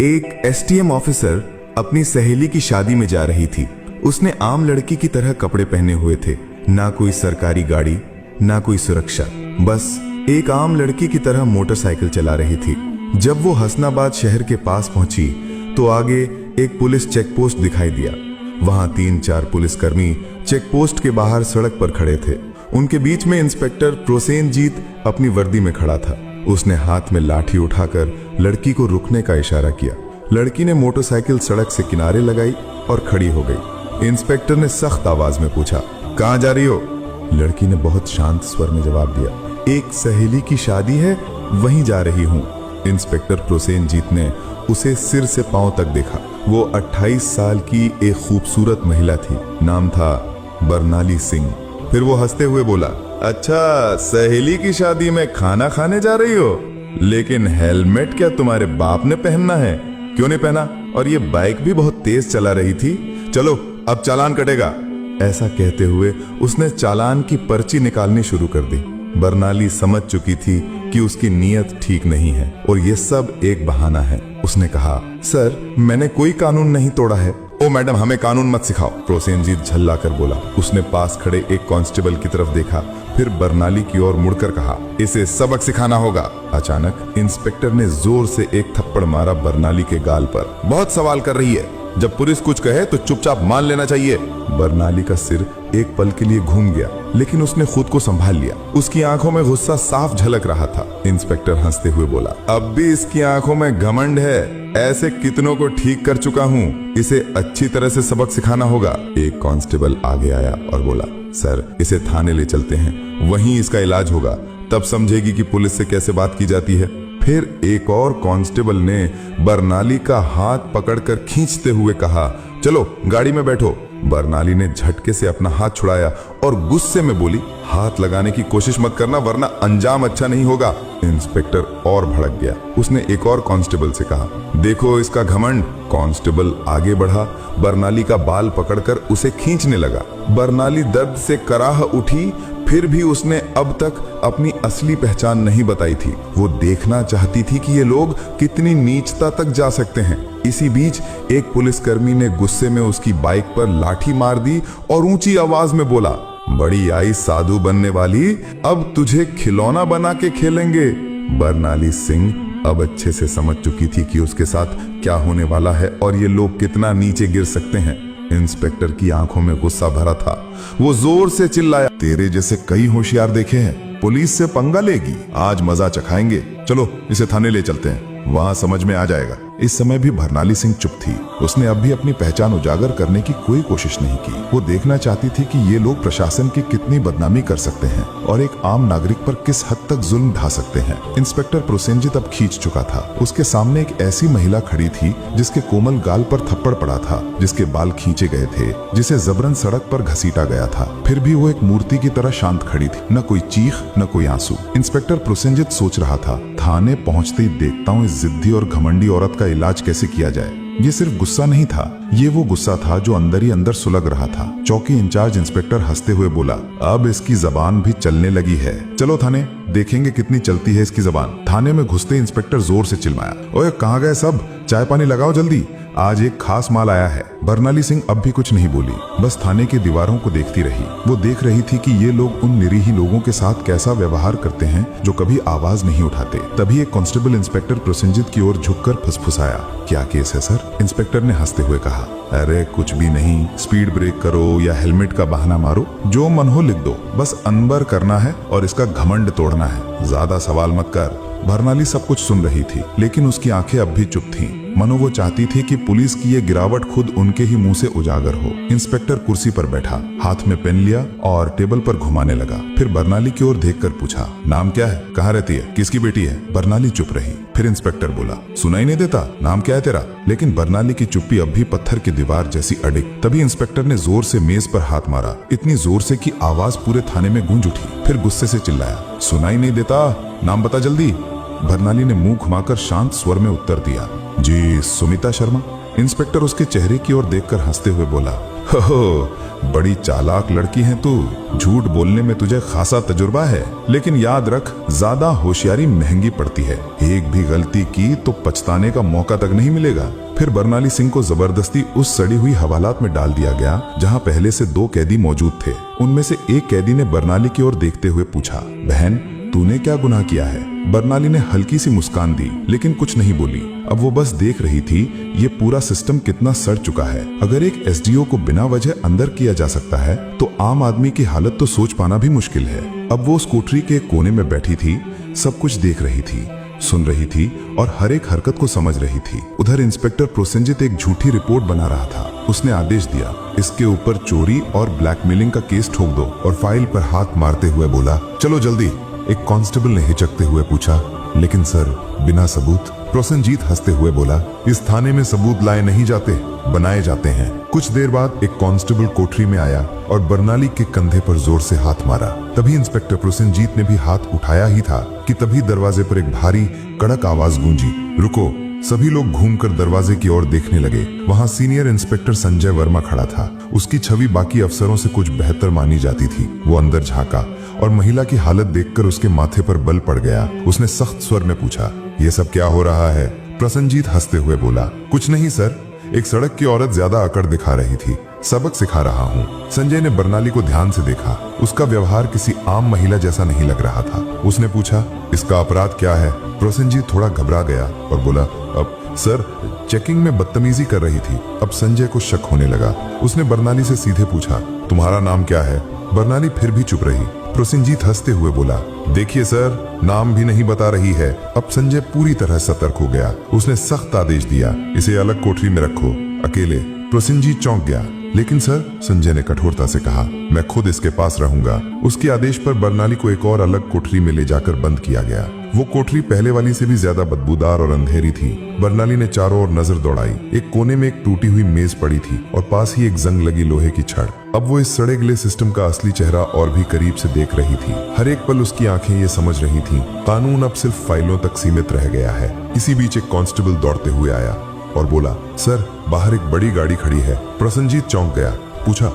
एक STM officer अपनी सहेली की शादी में जा रही थी। उसने आम लड़की की तरह कपड़े पहने हुए थे, ना कोई सरकारी गाड़ी, ना कोई सुरक्षा, बस एक आम लड़की की तरह मोटरसाइकिल चला रही थी। जब वो हसनाबाद शहर के पास पहुंची तो आगे एक पुलिस चेक पोस्ट दिखाई दिया। वहां 3-4 पुलिसकर्मी चेक पोस्ट के बाहर सड़क पर खड़े थे। उनके बीच में इंस्पेक्टर प्रोसेनजीत अपनी वर्दी में खड़ा था। उसने हाथ में लाठी उठाकर लड़की को रुकने का इशारा किया। लड़की ने मोटरसाइकिल सड़क से किनारे लगाई और खड़ी हो गई। इंस्पेक्टर ने सख्त आवाज में पूछा, कहां जा रही हो? लड़की ने बहुत शांत स्वर में जवाब दिया, एक सहेली की शादी है, वहीं जा रही हूं। इंस्पेक्टर प्रोसेनजीत ने उसे सिर से पांव तक देखा। वो 28 साल की एक खूबसूरत महिला थी। नाम था बरनाली सिंह। फिर वो हंसते हुए बोला, अच्छा, सहेली की शादी में खाना खाने जा रही हो? लेकिन हेलमेट क्या तुम्हारे बाप ने पहनना है? क्यों नहीं पहना? और ये बाइक भी बहुत तेज चला रही थी। चलो अब चालान कटेगा। ऐसा कहते हुए उसने चालान की पर्ची निकालनी शुरू कर दी। बरनाली समझ चुकी थी कि उसकी नीयत ठीक नहीं है और ये सब एक बहाना है। उसने कहा, सर, मैंने कोई कानून नहीं तोड़ा है। ओ मैडम, हमें कानून मत सिखाओ, प्रोसेनजीत झल्ला कर बोला। उसने पास खड़े एक कांस्टेबल की तरफ देखा, फिर बरनाली की ओर मुड़कर कहा, इसे सबक सिखाना होगा। अचानक इंस्पेक्टर ने जोर से एक थप्पड़ मारा बरनाली के गाल पर। बहुत सवाल कर रही है, जब पुलिस कुछ कहे तो चुपचाप मान लेना चाहिए। बरनाली का सिर एक पल के लिए घूम गया, लेकिन उसने खुद को संभाल लिया। उसकी आंखों में गुस्सा साफ झलक रहा था। इंस्पेक्टर हंसते हुए बोला, अब भी इसकी आंखों में घमंड है। ऐसे कितनों को ठीक कर चुका हूँ, इसे अच्छी तरह से सबक सिखाना होगा। एक कांस्टेबल आगे आया और बोला, सर, इसे थाने ले चलते हैं, वहीं इसका इलाज होगा, तब समझेगी कि पुलिस से कैसे बात की जाती है। फिर एक और कांस्टेबल ने बरनाली का हाथ पकड़कर खींचते हुए कहा, चलो गाड़ी में बैठो। बरनाली ने झटके से अपना हाथ छुड़ाया और गुस्से में बोली, हाथ लगाने की कोशिश मत करना, वरना अंजाम अच्छा नहीं होगा। इंस्पेक्टर और भड़क गया। उसने एक और कांस्टेबल से कहा, देखो इसका घमंड। कांस्टेबल आगे बढ़ा, बरनाली का बाल पकड़कर उसे खींचने लगा। बरनाली दर्द से कराह उठी, फिर भी उसने अब तक अपनी असली पहचान नहीं बताई थी। वो देखना चाहती थी कि ये लोग कितनी नीचता तक जा सकते हैं। इसी बीच एक पुलिसकर्मी ने गुस्से में उसकी बाइक पर लाठी मार दी और ऊंची आवाज में बोला, बड़ी आई साधु बनने वाली, अब तुझे खिलौना बना के खेलेंगे। बरनाली सिंह अब अच्छे से समझ चुकी थी कि उसके साथ क्या होने वाला है और ये लोग कितना नीचे गिर सकते हैं। इंस्पेक्टर की आंखों में गुस्सा भरा था। वो जोर से चिल्लाया, तेरे जैसे कई होशियार देखे हैं, पुलिस से पंगा लेगी, आज मजा चखाएंगे। चलो इसे थाने ले चलते हैं, वहां समझ में आ जाएगा। इस समय भी बरनाली सिंह चुप थी। उसने अब भी अपनी पहचान उजागर करने की कोई कोशिश नहीं की। वो देखना चाहती थी कि ये लोग प्रशासन की कितनी बदनामी कर सकते हैं और एक आम नागरिक पर किस हद तक जुल्म ढा सकते हैं। इंस्पेक्टर प्रोसेनजीत अब खींच चुका था। उसके सामने एक ऐसी महिला खड़ी थी जिसके कोमल गाल पर थप्पड़ पड़ा था, जिसके बाल खींचे गए थे, जिसे जबरन सड़क पर घसीटा गया था। फिर भी वो एक मूर्ति की तरह शांत खड़ी थी, न कोई चीख न कोई आंसू। इंस्पेक्टर प्रोसेनजीत सोच रहा था, थाने पहुंचते ही देखता हूँ इस जिद्दी और घमंडी औरत का इलाज कैसे किया जाए। ये सिर्फ गुस्सा नहीं था, ये वो गुस्सा था जो अंदर ही अंदर सुलग रहा था। चौकी इंचार्ज इंस्पेक्टर हंसते हुए बोला, अब इसकी जबान भी चलने लगी है, चलो थाने, देखेंगे कितनी चलती है इसकी जबान। थाने में घुसते इंस्पेक्टर जोर से चिल्लाया, ओए कहाँ गए सब, चाय पानी लगाओ जल्दी, आज एक खास माल आया है। बरनाली सिंह अब भी कुछ नहीं बोली, बस थाने की दीवारों को देखती रही। वो देख रही थी कि ये लोग उन निरीह लोगों के साथ कैसा व्यवहार करते हैं जो कभी आवाज नहीं उठाते। तभी एक कांस्टेबल इंस्पेक्टर प्रोसेनजीत की ओर झुककर फुसफुसाया, क्या केस है सर? इंस्पेक्टर ने हंसते हुए कहा, अरे कुछ भी नहीं, स्पीड ब्रेक करो या हेलमेट का बहाना मारो, जो मन हो लिख दो, बस अनबर करना है और इसका घमंड तोड़ना है, ज्यादा सवाल मत कर। बरनाली सब कुछ सुन रही थी, लेकिन उसकी आंखें अब भी चुप थीं। मनो वो चाहती थी कि पुलिस की ये गिरावट खुद उनके ही मुंह से उजागर हो। इंस्पेक्टर कुर्सी पर बैठा, हाथ में पेन लिया और टेबल पर घुमाने लगा। फिर बरनाली की ओर देखकर पूछा, नाम क्या है, कहाँ रहती है, किसकी बेटी है? बरनाली चुप रही। फिर इंस्पेक्टर बोला, सुनाई नहीं देता, नाम क्या है तेरा? लेकिन बरनाली की चुप्पी अब भी पत्थर की दीवार जैसी अडिग। तभी इंस्पेक्टर ने जोर से मेज पर हाथ मारा, इतनी जोर से कि आवाज पूरे थाने में गूंज उठी। फिर गुस्से से चिल्लाया, सुनाई नहीं देता, नाम बता जल्दी। बरनाली ने मुंह घुमाकर शांत स्वर में उत्तर दिया, जी सुमिता शर्मा। इंस्पेक्टर उसके चेहरे की ओर देखकर हंसते हुए बोला, हो बड़ी चालाक लड़की है तू, झूठ बोलने में तुझे खासा तजुर्बा है, लेकिन याद रख ज्यादा होशियारी महंगी पड़ती है। एक भी गलती की तो पछताने का मौका तक नहीं मिलेगा। फिर बरनाली सिंह को जबरदस्ती उस सड़ी हुई हवालात में डाल दिया गया जहां पहले से 2 कैदी मौजूद थे। उनमें से एक कैदी ने बरनाली की ओर देखते हुए पूछा, बहन तूने क्या गुनाह किया है? बरनाली ने हल्की सी मुस्कान दी लेकिन कुछ नहीं बोली। अब वो बस देख रही थी ये पूरा सिस्टम कितना सड़ चुका है। अगर एक एसडीओ को बिना वजह अंदर किया जा सकता है तो आम आदमी की हालत तो सोच पाना भी मुश्किल है। अब वो उस कोठरी के कोने में बैठी थी, सब कुछ देख रही थी, सुन रही थी और हर एक हरकत को समझ रही थी। उधर इंस्पेक्टर प्रोसेनजीत एक झूठी रिपोर्ट बना रहा था। उसने आदेश दिया, इसके ऊपर चोरी और ब्लैकमेलिंग का केस ठोक दो, और फाइल पर हाथ मारते हुए बोला, चलो जल्दी। एक कांस्टेबल ने हिचकते हुए पूछा, लेकिन सर बिना सबूत? प्रोसेनजीत हंसते हुए बोला, इस थाने में सबूत लाए नहीं जाते, बनाए जाते हैं। कुछ देर बाद एक कांस्टेबल कोठरी में आया और बरनाली के कंधे पर जोर से हाथ मारा। तभी इंस्पेक्टर प्रोसेनजीत ने भी हाथ उठाया ही था कि तभी दरवाजे पर एक भारी कड़क आवाज गूंजी, रुको। सभी लोग घूमकर दरवाजे की ओर देखने लगे। वहां सीनियर इंस्पेक्टर संजय वर्मा खड़ा था। उसकी छवि बाकी अफसरों से कुछ बेहतर मानी जाती थी। वो अंदर झांका और महिला की हालत देखकर उसके माथे पर बल पड़ गया। उसने सख्त स्वर में पूछा, ये सब क्या हो रहा है? प्रोसेनजीत हंसते हुए बोला, कुछ नहीं सर, एक सड़क की औरत ज्यादा अकड़ दिखा रही थी, सबक सिखा रहा हूँ। संजय ने बरनाली को ध्यान से देखा। उसका व्यवहार किसी आम महिला जैसा नहीं लग रहा था। उसने पूछा, इसका अपराध क्या है? प्रोसेनजीत थोड़ा घबरा गया और बोला, अब सर चेकिंग में बदतमीजी कर रही थी। अब संजय को शक होने लगा। उसने बरनाली से सीधे पूछा, तुम्हारा नाम क्या है? बरनाली फिर भी चुप रही। प्रोसेनजीत हंसते हुए बोला, देखिए सर, नाम भी नहीं बता रही है। अब संजय पूरी तरह सतर्क हो गया। उसने सख्त आदेश दिया, इसे अलग कोठरी में रखो, अकेले। प्रोसेनजीत चौंक गया। लेकिन सर, संजय ने कठोरता से कहा, मैं खुद इसके पास रहूंगा। उसके आदेश पर बरनाली को एक और अलग कोठरी में ले जाकर बंद किया गया। वो कोठरी पहले वाली से भी ज्यादा बदबूदार और अंधेरी थी। बरनाली ने चारों ओर नजर दौड़ाई। एक कोने में एक टूटी हुई मेज पड़ी थी और पास ही एक जंग लगी लोहे की छड़। अब वो इस सड़े गले सिस्टम का असली चेहरा और भी करीब से देख रही थी। हर एक पल उसकी आंखें ये समझ रही थीं, कानून अब सिर्फ फाइलों तक सीमित रह गया है। इसी बीच एक कांस्टेबल दौड़ते हुए आया और बोला, सर बाहर एक बड़ी गाड़ी खड़ी है। प्रोसेनजीत चौंक गया। पूछा,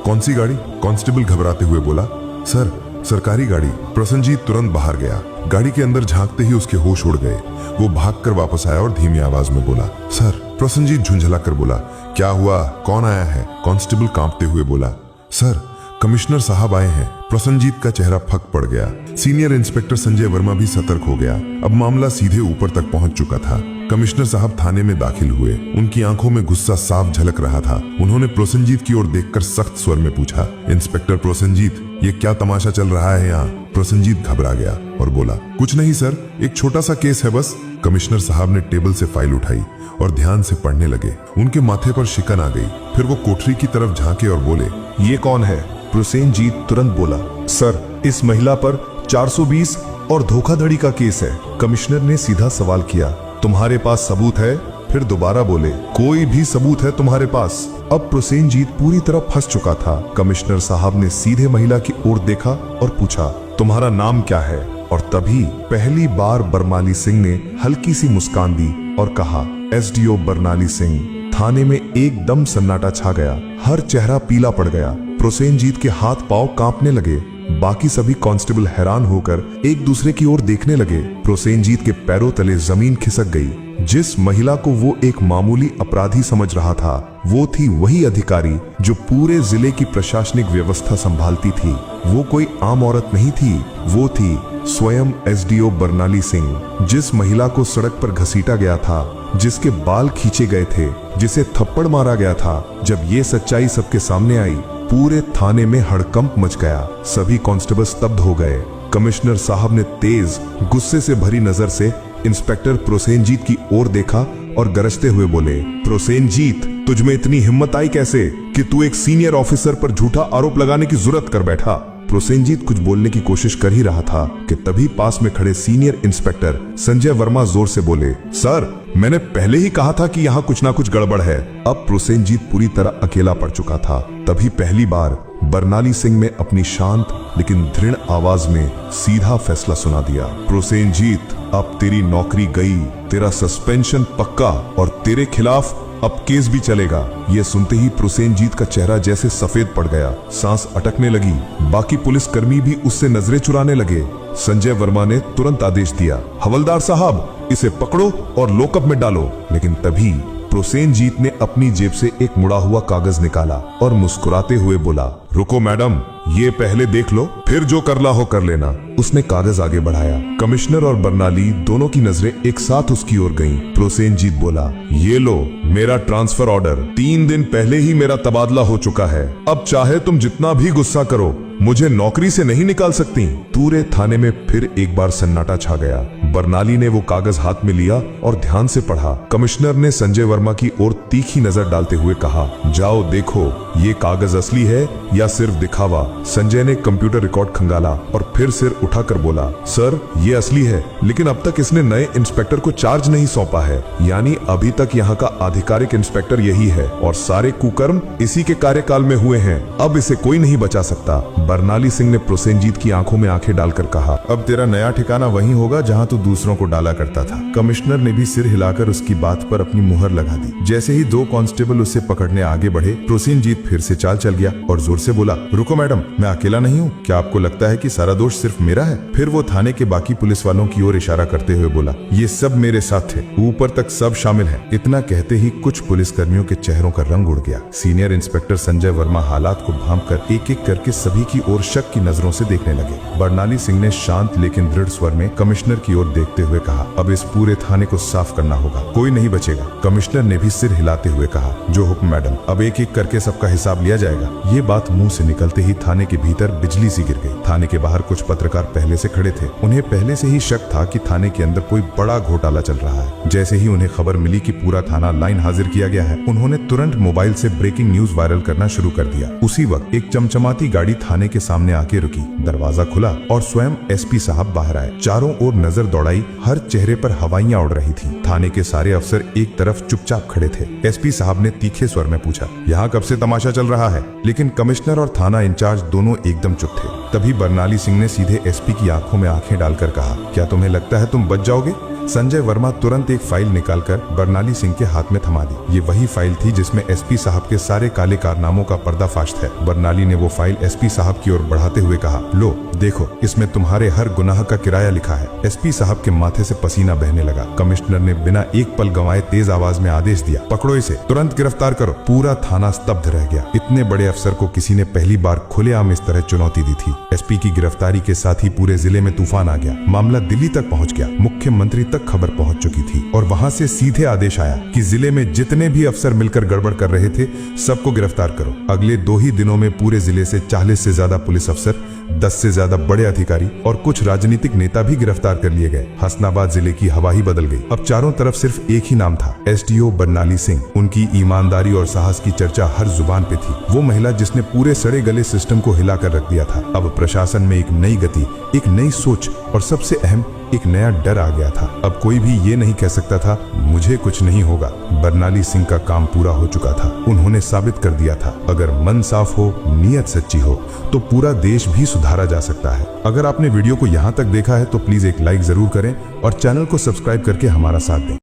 कौन सी गाड़ी? कांस्टेबल घबराते हुए बोला, सर सरकारी गाड़ी। प्रोसेनजीत तुरंत बाहर गया। गाड़ी के अंदर झांकते ही उसके होश उड़ गए। वो भागकर वापस आया और धीमी आवाज में बोला, सर। प्रोसेनजीत झुंझला कर बोला, क्या हुआ? कौन आया है? कांस्टेबल कांपते हुए बोला, सर कमिश्नर साहब आए हैं। प्रोसेनजीत का चेहरा फक पड़ गया। सीनियर इंस्पेक्टर संजय वर्मा भी सतर्क हो गया। अब मामला सीधे ऊपर तक पहुंच चुका था। कमिश्नर साहब थाने में दाखिल हुए। उनकी आंखों में गुस्सा साफ झलक रहा था। उन्होंने प्रोसेनजीत की ओर देखकर सख्त स्वर में पूछा, इंस्पेक्टर प्रोसेनजीत, ये क्या तमाशा चल रहा है यहाँ? प्रोसेनजीत घबरा गया और बोला, कुछ नहीं सर, एक छोटा सा केस है बस। कमिश्नर साहब ने टेबल से फाइल उठाई और ध्यान से पढ़ने लगे। उनके माथे पर शिकन आ गई। फिर वो कोठरी की तरफ झांके और बोले, ये कौन है? प्रोसेनजीत तुरंत बोला, सर इस महिला पर 420 और धोखाधड़ी का केस है। कमिश्नर ने सीधा सवाल किया, तुम्हारे पास सबूत है? फिर दोबारा बोले, कोई भी सबूत है तुम्हारे पास? अब प्रोसेनजीत पूरी तरह फंस चुका था। कमिश्नर साहब ने सीधे महिला की ओर देखा और पूछा, तुम्हारा नाम क्या है? और तभी पहली बार बरनाली सिंह ने हल्की सी मुस्कान दी और कहा, एसडीओ बरनाली सिंह। थाने में एकदम सन्नाटा छा गया। हर चेहरा पीला पड़ गया। प्रोसेनजीत के हाथ पांव कांपने लगे। बाकी सभी कांस्टेबल हैरान होकर एक दूसरे की ओर देखने लगे। प्रोसेनजीत के पैरों तले जमीन खिसक गई। जिस महिला को वो एक मामूली अपराधी समझ रहा था, वो थी वही अधिकारी जो पूरे जिले की प्रशासनिक व्यवस्था संभालती थी। वो कोई आम औरत नहीं थी, वो थी स्वयं एसडीओ बरनाली सिंह। जिस महिला को सड़क पर घसीटा गया था, जिसके बाल खींचे गए थे, जिसे थप्पड़ मारा गया था, जब ये सच्चाई सबके सामने आई, पूरे थाने में हड़कंप मच गया। सभी कांस्टेबल स्तब्ध हो गए। कमिश्नर साहब ने तेज गुस्से से भरी नजर से इंस्पेक्टर प्रोसेनजीत की ओर देखा और गरजते हुए बोले, प्रोसेनजीत, तुझमें इतनी हिम्मत आई कैसे कि तू एक सीनियर ऑफिसर पर झूठा आरोप लगाने की जुर्रत कर बैठा? प्रोसेनजीत कुछ बोलने की कोशिश कर ही रहा था कि तभी पास में खड़े सीनियर इंस्पेक्टर संजय वर्मा जोर से बोले, सर मैंने पहले ही कहा था कि यहाँ कुछ ना कुछ गड़बड़ है। अब प्रोसेनजीत पूरी तरह अकेला पड़ चुका था। तभी पहली बार बरनाली सिंह ने अपनी शांत लेकिन दृढ़ आवाज में सीधा फैसला सुना दिया, प्रोसेनजीत, अब तेरी नौकरी गई, तेरा सस्पेंशन पक्का और तेरे खिलाफ अब केस भी चलेगा। ये सुनते ही प्रोसेनजीत का चेहरा जैसे सफेद पड़ गया, सांस अटकने लगी। बाकी पुलिसकर्मी भी उससे नजरें चुराने लगे। संजय वर्मा ने तुरंत आदेश दिया, हवलदार साहब इसे पकड़ो और लॉकअप में डालो। लेकिन तभी प्रोसेनजीत ने अपनी जेब से एक मुड़ा हुआ कागज निकाला और मुस्कुराते हुए बोला, रुको मैडम, ये पहले देख लो, फिर जो करना हो कर लेना। उसने कागज आगे बढ़ाया। कमिश्नर और बर्नाली दोनों की नजरें एक साथ उसकी ओर गईं। प्रोसेनजीत बोला, ये लो मेरा ट्रांसफर ऑर्डर। 3 दिन पहले ही मेरा तबादला हो चुका है। अब चाहे तुम जितना भी गुस्सा करो, मुझे नौकरी से नहीं निकाल सकती। पूरे थाने में फिर एक बार सन्नाटा छा गया। बर्नाली ने वो कागज हाथ में लिया और ध्यान से पढ़ा। कमिश्नर ने संजय वर्मा की ओर तीखी नजर डालते हुए कहा, जाओ देखो ये कागज असली है या सिर्फ दिखावा। संजय ने कंप्यूटर रिकॉर्ड खंगाला और फिर सिर उठाकर बोला, सर ये असली है, लेकिन अब तक इसने नए इंस्पेक्टर को चार्ज नहीं सौंपा है। यानी अभी तक यहाँ का आधिकारिक इंस्पेक्टर यही है और सारे कुकर्म इसी के कार्यकाल में हुए हैं। अब इसे कोई नहीं बचा सकता। बर्नाली सिंह ने प्रोसेनजीत की आंखों में आंखें डालकर कहा, अब तेरा नया ठिकाना वहीं होगा जहां तू दूसरों को डाला करता था। कमिश्नर ने भी सिर हिलाकर उसकी बात पर अपनी मुहर लगा दी। जैसे ही 2 कांस्टेबल उसे पकड़ने आगे बढ़े, प्रोसेनजीत फिर से चाल चल गया और जोर से बोला, रुको मैडम, मैं अकेला नहीं हूँ। क्या आपको लगता है कि सारा दोष सिर्फ मेरा है? फिर वो थाने के बाकी पुलिस वालों की ओर इशारा करते हुए बोला, ये सब मेरे साथ थे, ऊपर तक सब शामिल है। इतना कहते ही कुछ पुलिसकर्मियों के चेहरों का रंग उड़ गया। सीनियर इंस्पेक्टर संजय वर्मा हालात को भांपकर एक एक करके सभी की ओर शक की नजरों से देखने लगे। बर्नाली सिंह ने शांत लेकिन दृढ़ स्वर में कमिश्नर की ओर देखते हुए कहा, अब इस पूरे थाने को साफ करना होगा, कोई नहीं बचेगा। कमिश्नर ने भी सिर हिलाते हुए कहा, जो हुक्म मैडम, अब एक एक करके सबका हिसाब लिया जाएगा। ये बात मुंह से निकलते ही थाने के भीतर बिजली सी गिर गई। थाने के बाहर कुछ पत्रकार पहले से खड़े थे। उन्हें पहले से ही शक था कि थाने के अंदर कोई बड़ा घोटाला चल रहा है। जैसे ही उन्हें खबर मिली कि पूरा थाना लाइन हाजिर किया गया है, उन्होंने तुरंत मोबाइल से ब्रेकिंग न्यूज वायरल करना शुरू कर दिया। उसी वक्त एक चमचमाती गाड़ी थाने के सामने आके रुकी। दरवाजा खुला और स्वयं एसपी साहब बाहर आए। चारों ओर नजर दौड़ाई, हर चेहरे पर हवाइयां उड़ रही थी। थाने के सारे अफसर एक तरफ चुपचाप खड़े थे। एसपी साहब ने तीखे स्वर में पूछा, यहाँ कब से तमाशा चल रहा है? लेकिन कमिश्नर और थाना इंचार्ज दोनों एकदम चुप थे। तभी बर्नाली सिंह ने सीधे एसपी की आंखों में आंखें डालकर कहा, क्या तुम्हें लगता है तुम बच जाओगे? संजय वर्मा तुरंत एक फाइल निकालकर बर्नाली सिंह के हाथ में थमा दी। ये वही फाइल थी जिसमें एसपी साहब के सारे काले कारनामों का पर्दाफाश था। बर्नाली ने वो फाइल एसपी साहब की ओर बढ़ाते हुए कहा, लो देखो, इसमें तुम्हारे हर गुनाह का किराया लिखा है। एसपी साहब के माथे से पसीना बहने लगा। कमिश्नर ने बिना एक पल गंवाए तेज आवाज में आदेश दिया, पकड़ो इसे, तुरंत गिरफ्तार करो। पूरा थाना स्तब्ध रह गया। इतने बड़े अफसर को किसी ने पहली बार खुलेआम इस तरह चुनौती दी थी। एसपी की गिरफ्तारी के साथ ही पूरे जिले में तूफान आ गया। मामला दिल्ली तक पहुंच गया। मुख्यमंत्री तक खबर पहुंच चुकी थी और वहां से सीधे आदेश आया कि जिले में जितने भी अफसर मिलकर गड़बड़ कर रहे थे, सबको गिरफ्तार करो। अगले 2 ही दिनों में पूरे जिले से 40 से ज्यादा पुलिस अफसर, 10 से ज्यादा बड़े अधिकारी और कुछ राजनीतिक नेता भी गिरफ्तार कर लिए गए। हसनाबाद जिले की हवा ही बदल गई। अब चारों तरफ सिर्फ एक ही नाम था, एसडीओ बर्नाली सिंह। उनकी ईमानदारी और साहस की चर्चा हर जुबान पे थी। वो महिला जिसने पूरे सड़े गले सिस्टम को हिलाकर रख दिया था। अब प्रशासन में एक नई गति, एक नई सोच और सबसे अहम एक नया डर आ गया था। अब कोई भी ये नहीं कह सकता था मुझे कुछ नहीं होगा। बर्नाली सिंह का काम पूरा हो चुका था। उन्होंने साबित कर दिया था, अगर मन साफ हो, नीयत सच्ची हो, तो पूरा देश भी सुधारा जा सकता है। अगर आपने वीडियो को यहाँ तक देखा है तो प्लीज एक लाइक जरूर करें और चैनल को सब्सक्राइब करके हमारा साथ दें।